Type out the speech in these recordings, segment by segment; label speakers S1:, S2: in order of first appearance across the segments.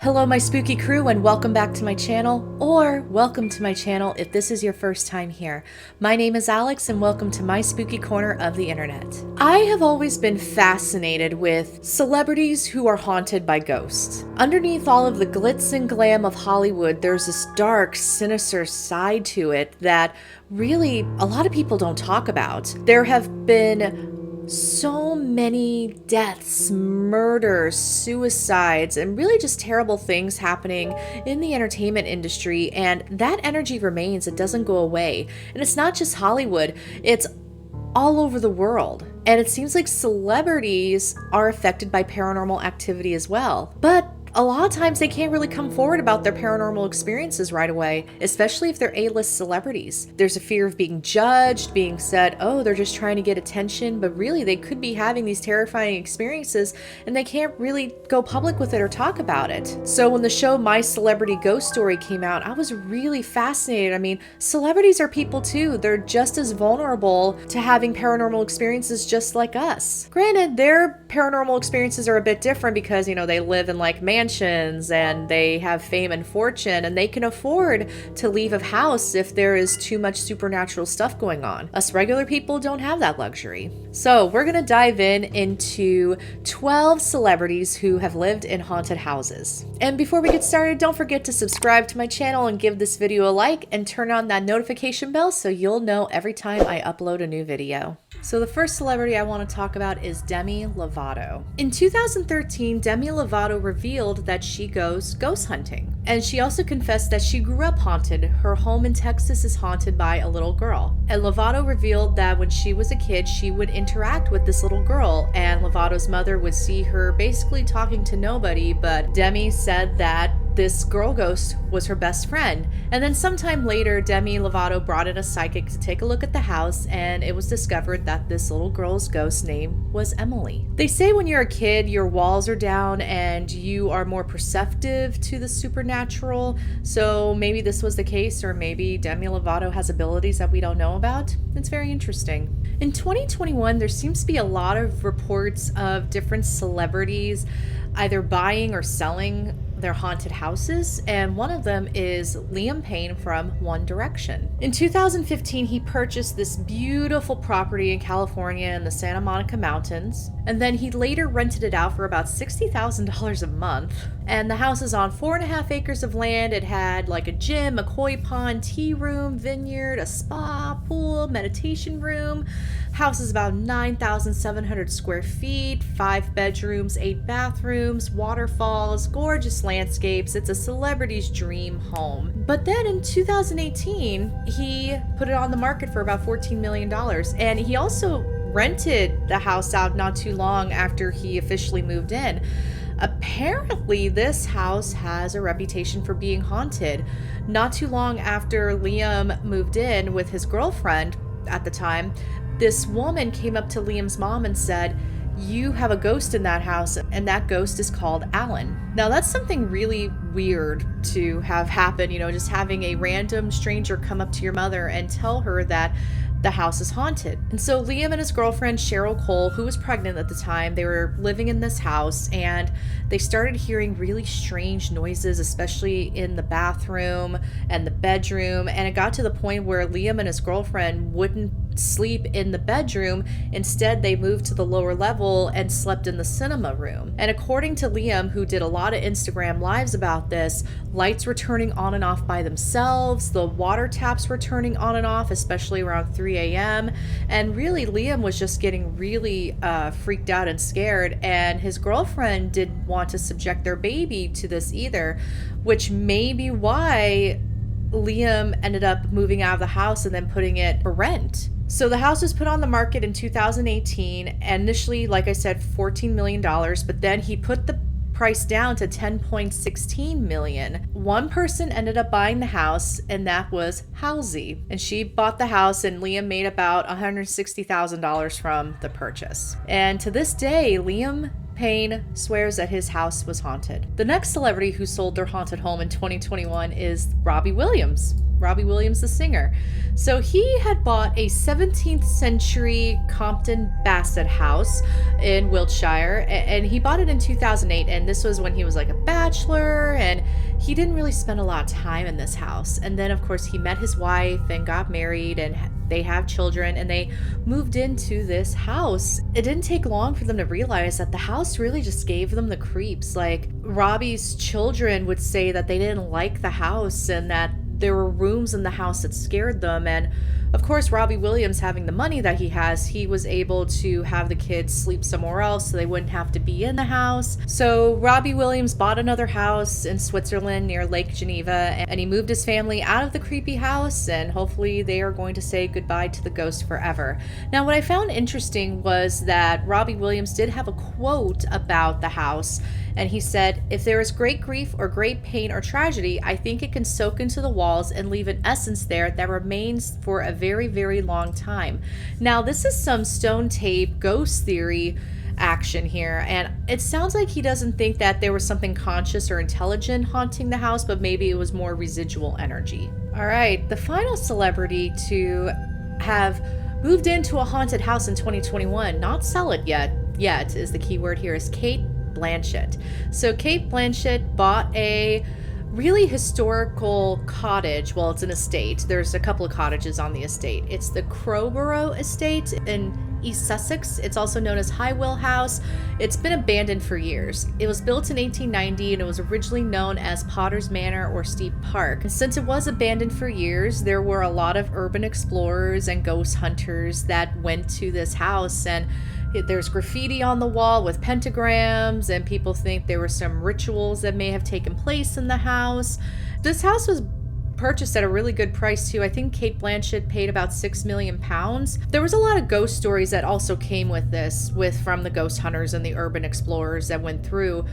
S1: Hello my spooky crew and welcome back to my channel, or welcome to my channel if this is your first time here. My name is Alex and welcome to my spooky corner of the internet. I have always been fascinated with celebrities who are haunted by ghosts. Underneath all of the glitz and glam of Hollywood, there's this dark, sinister side to it that really a lot of people don't talk about. There have been so many deaths, murders, suicides, and really just terrible things happening in the entertainment industry, and that energy remains. It doesn't go away. And it's not just Hollywood, it's all over the world. And it seems like celebrities are affected by paranormal activity as well. But a lot of times they can't really come forward about their paranormal experiences right away, especially if they're A-list celebrities. There's a fear of being judged, being said, oh, they're just trying to get attention, but really they could be having these terrifying experiences and they can't really go public with it or talk about it. So when the show My Celebrity Ghost Story came out, I was really fascinated. I mean, celebrities are people too. They're just as vulnerable to having paranormal experiences just like us. Granted, their paranormal experiences are a bit different because, you know, they live in like mansions and they have fame and fortune and they can afford to leave a house if there is too much supernatural stuff going on. Us regular people don't have that luxury. So we're gonna dive into 12 celebrities who have lived in haunted houses. And before we get started, don't forget to subscribe to my channel and give this video a like and turn on that notification bell so you'll know every time I upload a new video. So the first celebrity I want to talk about is Demi Lovato. In 2013, Demi Lovato revealed that she goes ghost hunting. And she also confessed that she grew up haunted. Her home in Texas is haunted by a little girl. And Lovato revealed that when she was a kid, she would interact with this little girl, and Lovato's mother would see her basically talking to nobody, but Demi said that this girl ghost was her best friend. And then sometime later, Demi Lovato brought in a psychic to take a look at the house, and it was discovered that this little girl's ghost name was Emily. They say when you're a kid, your walls are down and you are more perceptive to the supernatural. So maybe this was the case, or maybe Demi Lovato has abilities that we don't know about. It's very interesting. In 2021, there seems to be a lot of reports of different celebrities either buying or selling their haunted houses, and one of them is Liam Payne from One Direction. In 2015, he purchased this beautiful property in California in the Santa Monica Mountains, and then he later rented it out for about $60,000 a month. And the house is on 4.5 acres of land. It had like a gym, a koi pond, tea room, vineyard, a spa, pool, meditation room. House is about 9,700 square feet, 5 bedrooms, 8 bathrooms, waterfalls, gorgeous landscapes. It's a celebrity's dream home. But then in 2018, he put it on the market for about $14 million. And he also rented the house out not too long after he officially moved in. Apparently, this house has a reputation for being haunted. Not too long after Liam moved in with his girlfriend at the time, this woman came up to Liam's mom and said, "You have a ghost in that house, and that ghost is called Alan." Now that's something really weird to have happen, you know, just having a random stranger come up to your mother and tell her that the house is haunted. And so Liam and his girlfriend Cheryl Cole, who was pregnant at the time, they were living in this house and they started hearing really strange noises, especially in the bathroom and the bedroom. And it got to the point where Liam and his girlfriend wouldn't sleep in the bedroom. Instead, they moved to the lower level and slept in the cinema room. And according to Liam, who did a lot of Instagram lives about this, lights were turning on and off by themselves. The water taps were turning on and off, especially around 3 a.m. And really, Liam was just getting really freaked out and scared. And his girlfriend didn't want to subject their baby to this either, which may be why Liam ended up moving out of the house and then putting it for rent. So the house was put on the market in 2018, and initially, like I said, $14 million, but then he put the price down to $10.16 million. One person ended up buying the house, and that was Halsey. And she bought the house, and Liam made about $160,000 from the purchase. And to this day, Liam Payne swears that his house was haunted. The next celebrity who sold their haunted home in 2021 is Robbie Williams. Robbie Williams, the singer. So he had bought a 17th century Compton Bassett house in Wiltshire, and he bought it in 2008, and this was when he was like a bachelor, and he didn't really spend a lot of time in this house. And then of course he met his wife and got married, and they have children, and they moved into this house. It didn't take long for them to realize that the house really just gave them the creeps. Like, Robbie's children would say that they didn't like the house and that there were rooms in the house that scared them. And of course, Robbie Williams, having the money that he has, he was able to have the kids sleep somewhere else so they wouldn't have to be in the house. So Robbie Williams bought another house in Switzerland near Lake Geneva, and he moved his family out of the creepy house, and hopefully they are going to say goodbye to the ghost forever. Now, what I found interesting was that Robbie Williams did have a quote about the house, and he said, "If there is great grief or great pain or tragedy, I think it can soak into the walls and leave an essence there that remains for a very, very long time." Now, this is some stone tape ghost theory action here, and it sounds like he doesn't think that there was something conscious or intelligent haunting the house, but maybe it was more residual energy. All right, the final celebrity to have moved into a haunted house in 2021, not sell it yet is the key word here, is Cate Blanchett. So Cate Blanchett bought a really historical cottage. Well, it's an estate. There's a couple of cottages on the estate. It's the Crowborough Estate in East Sussex. It's also known as Highwell House. It's been abandoned for years. It was built in 1890, and it was originally known as Potter's Manor or Steep Park. And since it was abandoned for years, there were a lot of urban explorers and ghost hunters that went to this house, and there's graffiti on the wall with pentagrams, and people think there were some rituals that may have taken place in the house. This house was purchased at a really good price too. I think Cate Blanchett paid about £6 million. There was a lot of ghost stories that also came with this, from the ghost hunters and the urban explorers that went through.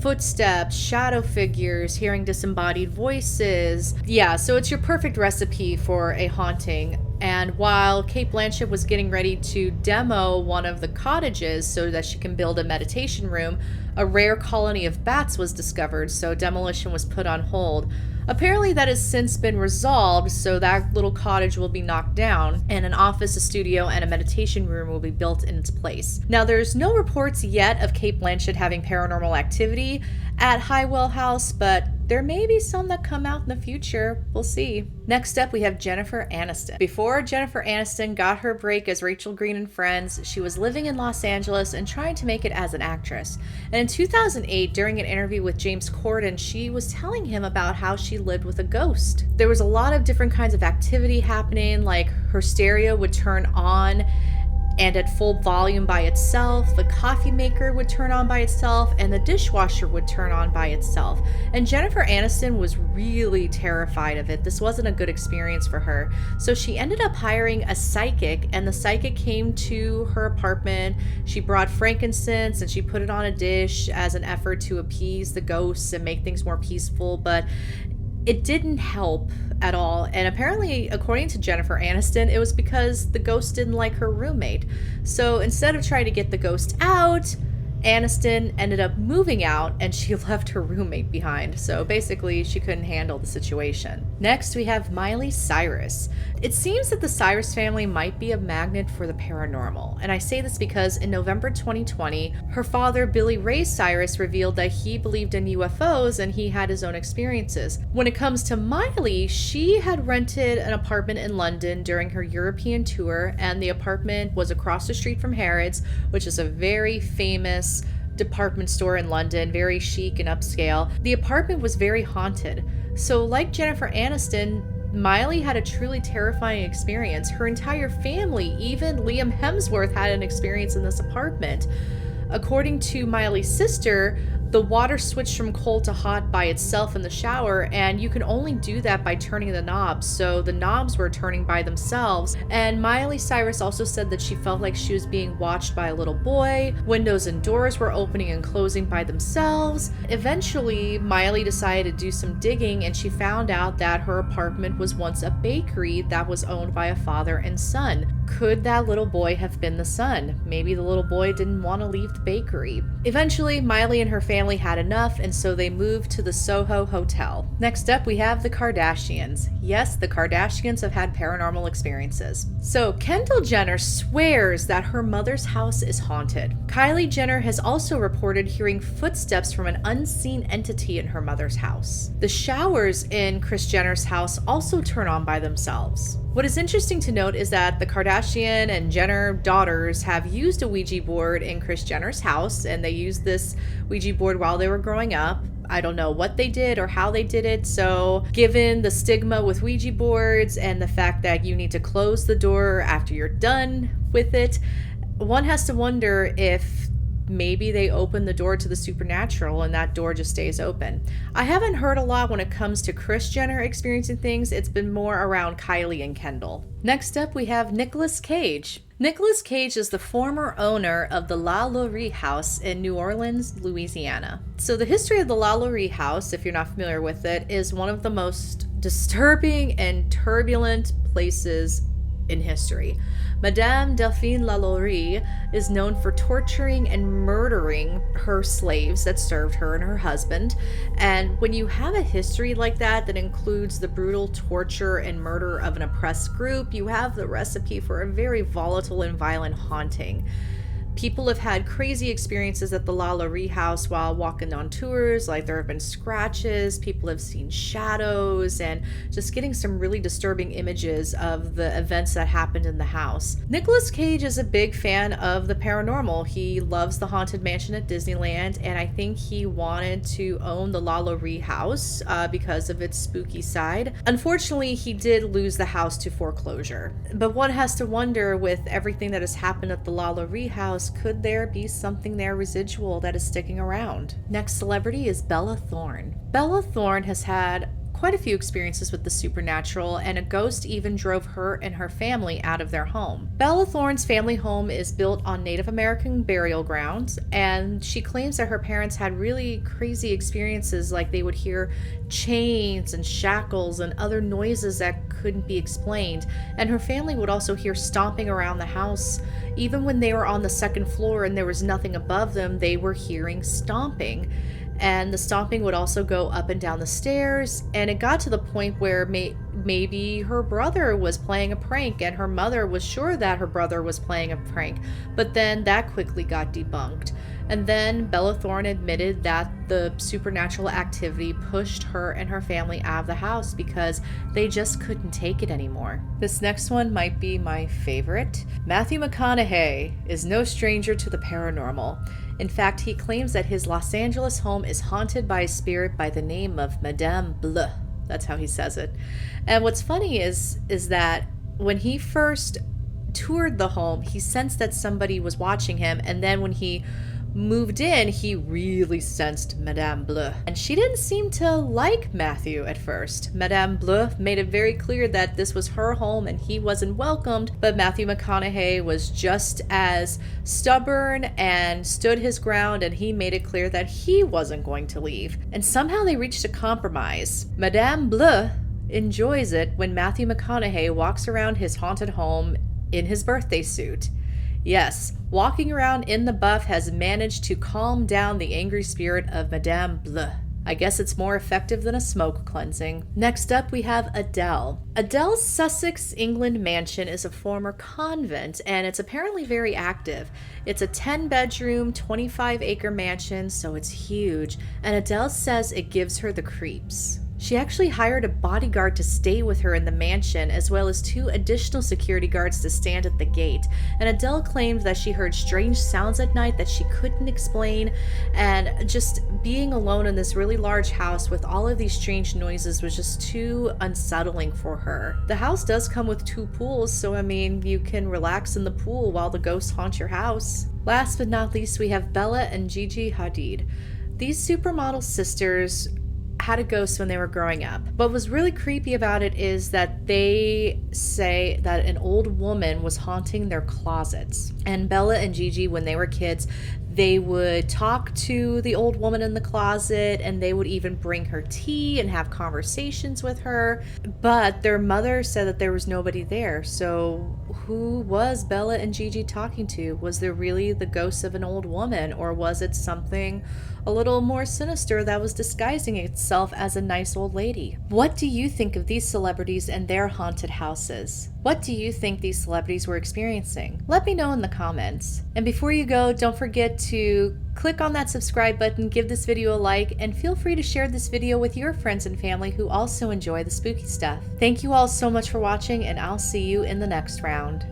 S1: Footsteps, shadow figures, hearing disembodied voices. Yeah, so it's your perfect recipe for a haunting. And while Cate Blanchett was getting ready to demo one of the cottages so that she can build a meditation room, a rare colony of bats was discovered, so demolition was put on hold. Apparently that has since been resolved, so that little cottage will be knocked down, and an office, a studio, and a meditation room will be built in its place. Now, there's no reports yet of Cate Blanchett having paranormal activity at Highwell House, but there may be some that come out in the future. We'll see. Next up, we have Jennifer Aniston. Before Jennifer Aniston got her break as Rachel Green in Friends, she was living in Los Angeles and trying to make it as an actress. And in 2008, during an interview with James Corden, she was telling him about how she lived with a ghost. There was a lot of different kinds of activity happening, like her stereo would turn on and at full volume by itself, the coffee maker would turn on by itself, and the dishwasher would turn on by itself. And Jennifer Aniston was really terrified of it. This wasn't a good experience for her. So she ended up hiring a psychic, and the psychic came to her apartment. She brought frankincense and she put it on a dish as an effort to appease the ghosts and make things more peaceful, but it didn't help at all. And apparently, according to Jennifer Aniston, it was because the ghost didn't like her roommate. So instead of trying to get the ghost out, Aniston ended up moving out, and she left her roommate behind. So basically, she couldn't handle the situation. Next, we have Miley Cyrus. It seems that the Cyrus family might be a magnet for the paranormal. And I say this because in November 2020, her father, Billy Ray Cyrus, revealed that he believed in UFOs and he had his own experiences. When it comes to Miley, she had rented an apartment in London during her European tour, and the apartment was across the street from Harrods, which is a very famous department store in London, very chic and upscale. The apartment was very haunted. So like Jennifer Aniston, Miley had a truly terrifying experience. Her entire family, even Liam Hemsworth, had an experience in this apartment. According to Miley's sister, the water switched from cold to hot by itself in the shower, and you can only do that by turning the knobs, so the knobs were turning by themselves. And Miley Cyrus also said that she felt like she was being watched by a little boy. Windows and doors were opening and closing by themselves. Eventually, Miley decided to do some digging, and she found out that her apartment was once a bakery that was owned by a father and son. Could that little boy have been the son? Maybe the little boy didn't want to leave the bakery. Eventually, Miley and her family had enough, and so they moved to the Soho Hotel. Next up, we have the Kardashians. Yes, the Kardashians have had paranormal experiences. So, Kendall Jenner swears that her mother's house is haunted. Kylie Jenner has also reported hearing footsteps from an unseen entity in her mother's house. The showers in Kris Jenner's house also turn on by themselves. What is interesting to note is that the Kardashian and Jenner daughters have used a Ouija board in Kris Jenner's house, and they used this Ouija board while they were growing up. I don't know what they did or how they did it, so given the stigma with Ouija boards and the fact that you need to close the door after you're done with it, one has to wonder if maybe they open the door to the supernatural and that door just stays open. I haven't heard a lot when it comes to Kris Jenner experiencing things. It's been more around Kylie and Kendall. Next up, we have Nicolas Cage. Nicolas Cage is the former owner of the La Laurie House in New Orleans, Louisiana. So the history of the La Laurie House, if you're not familiar with it, is one of the most disturbing and turbulent places in history. Madame Delphine Lalaurie is known for torturing and murdering her slaves that served her and her husband. And when you have a history like that includes the brutal torture and murder of an oppressed group, you have the recipe for a very volatile and violent haunting. People have had crazy experiences at the La Laurie house while walking on tours, like there have been scratches, people have seen shadows, and just getting some really disturbing images of the events that happened in the house. Nicolas Cage is a big fan of the paranormal. He loves the Haunted Mansion at Disneyland, and I think he wanted to own the La Laurie house because of its spooky side. Unfortunately, he did lose the house to foreclosure. But one has to wonder, with everything that has happened at the La Laurie house, could there be something there residual that is sticking around? Next celebrity is Bella Thorne. Bella Thorne has had quite a few experiences with the supernatural, and a ghost even drove her and her family out of their home. Bella Thorne's family home is built on Native American burial grounds, and she claims that her parents had really crazy experiences, like they would hear chains and shackles and other noises that couldn't be explained, and her family would also hear stomping around the house. Even when they were on the second floor and there was nothing above them, they were hearing stomping. And the stomping would also go up and down the stairs, and it got to the point where maybe her brother was playing a prank, and her mother was sure that her brother was playing a prank, but then that quickly got debunked. And then Bella Thorne admitted that the supernatural activity pushed her and her family out of the house because they just couldn't take it anymore. This next one might be my favorite. Matthew McConaughey is no stranger to the paranormal. In fact, he claims that his Los Angeles home is haunted by a spirit by the name of Madame Bleu. That's how he says it. And what's funny is that when he first toured the home, he sensed that somebody was watching him, and then when he moved in, he really sensed Madame Bleu. And she didn't seem to like Matthew at first. Madame Bleu made it very clear that this was her home and he wasn't welcomed, but Matthew McConaughey was just as stubborn and stood his ground, and he made it clear that he wasn't going to leave. And somehow they reached a compromise. Madame Bleu enjoys it when Matthew McConaughey walks around his haunted home in his birthday suit. Yes, walking around in the buff has managed to calm down the angry spirit of Madame Bleu. I guess it's more effective than a smoke cleansing. Next up, we have Adele. Adele's Sussex, England mansion is a former convent, and it's apparently very active. It's a 10-bedroom, 25-acre mansion, so it's huge, and Adele says it gives her the creeps. She actually hired a bodyguard to stay with her in the mansion, as well as 2 additional security guards to stand at the gate. And Adele claimed that she heard strange sounds at night that she couldn't explain, and just being alone in this really large house with all of these strange noises was just too unsettling for her. The house does come with 2 pools, so I mean, you can relax in the pool while the ghosts haunt your house. Last but not least, we have Bella and Gigi Hadid. These supermodel sisters had a ghost when they were growing up. What was really creepy about it is that they say that an old woman was haunting their closets. And Bella and Gigi, when they were kids, they would talk to the old woman in the closet, and they would even bring her tea and have conversations with her. But their mother said that there was nobody there. So who was Bella and Gigi talking to? Was there really the ghost of an old woman, or was it something a little more sinister that was disguising itself as a nice old lady? What do you think of these celebrities and their haunted houses? What do you think these celebrities were experiencing? Let me know in the comments. And before you go, don't forget to click on that subscribe button, give this video a like, and feel free to share this video with your friends and family who also enjoy the spooky stuff. Thank you all so much for watching, and I'll see you in the next round.